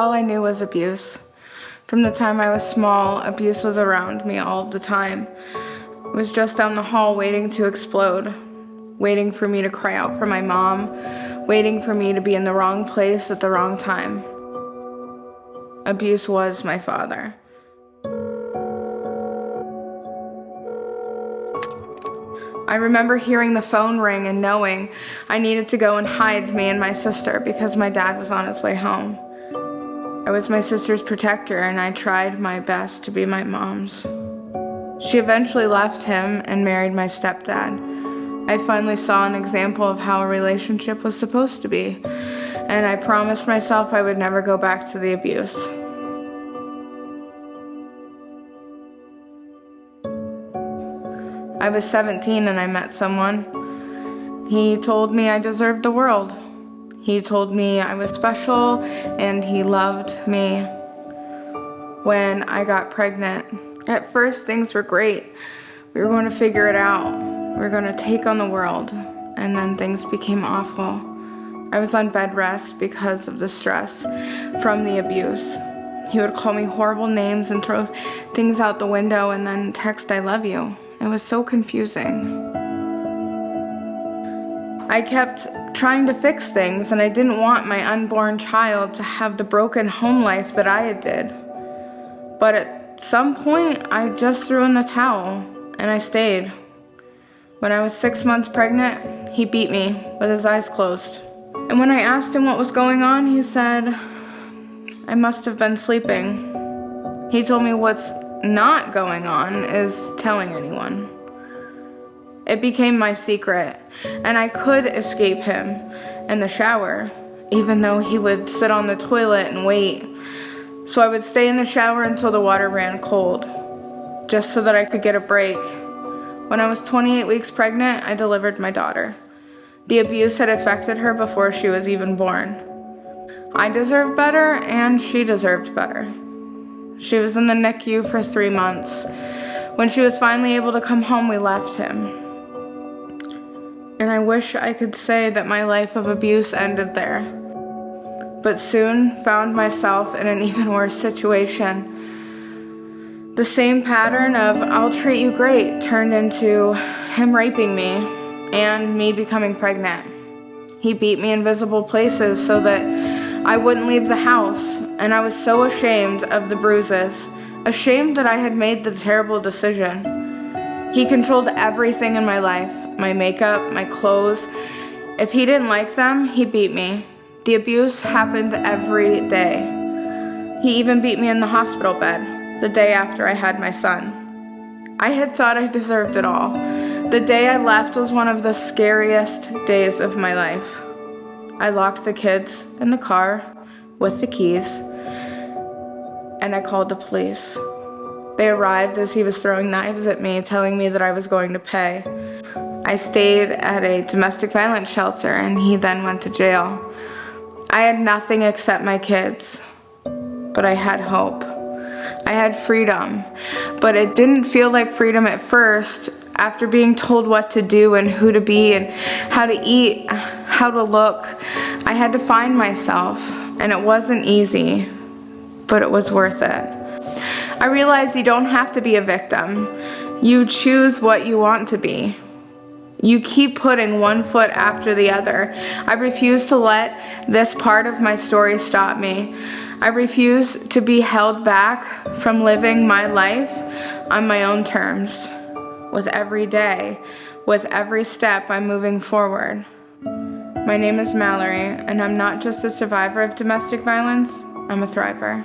All I knew was abuse. From the time I was small, abuse was around me all of the time. It was just down the hall waiting to explode, waiting for me to cry out for my mom, waiting for me to be in the wrong place at the wrong time. Abuse was my father. I remember hearing the phone ring and knowing I needed to go and hide me and my sister because my dad was on his way home. I was my sister's protector and I tried my best to be my mom's. She eventually left him and married my stepdad. I finally saw an example of how a relationship was supposed to be, and I promised myself I would never go back to the abuse. I was 17 and I met someone. He told me I deserved the world. He told me I was special and he loved me. When I got pregnant, at first things were great. We were going to figure it out. We were going to take on the world. And then things became awful. I was on bed rest because of the stress from the abuse. He would call me horrible names and throw things out the window and then text "I love you." It was so confusing. I kept trying to fix things, and I didn't want my unborn child to have the broken home life that I did. But at some point, I just threw in the towel, and I stayed. When I was 6 months pregnant, he beat me with his eyes closed. And when I asked him what was going on, he said, I must have been sleeping. He told me what's not going on is telling anyone. It became my secret, and I could escape him in the shower, even though he would sit on the toilet and wait. So I would stay in the shower until the water ran cold, just so that I could get a break. When I was 28 weeks pregnant, I delivered my daughter. The abuse had affected her before she was even born. I deserved better, and she deserved better. She was in the NICU for 3 months. When she was finally able to come home, we left him. And I wish I could say that my life of abuse ended there, but soon found myself in an even worse situation. The same pattern of "I'll treat you great" turned into him raping me and me becoming pregnant. He beat me in visible places so that I wouldn't leave the house, and I was so ashamed of the bruises, ashamed that I had made the terrible decision. He controlled everything in my life, my makeup, my clothes. If he didn't like them, he beat me. The abuse happened every day. He even beat me in the hospital bed the day after I had my son. I had thought I deserved it all. The day I left was one of the scariest days of my life. I locked the kids in the car with the keys, and I called the police. They arrived as he was throwing knives at me, telling me that I was going to pay. I stayed at a domestic violence shelter, and he then went to jail. I had nothing except my kids, but I had hope. I had freedom, but it didn't feel like freedom at first. After being told what to do and who to be and how to eat, how to look, I had to find myself, and it wasn't easy, but it was worth it. I realized you don't have to be a victim. You choose what you want to be. You keep putting one foot after the other. I refuse to let this part of my story stop me. I refuse to be held back from living my life on my own terms. With every day, with every step, I'm moving forward. My name is Mallery, and I'm not just a survivor of domestic violence, I'm a thriver.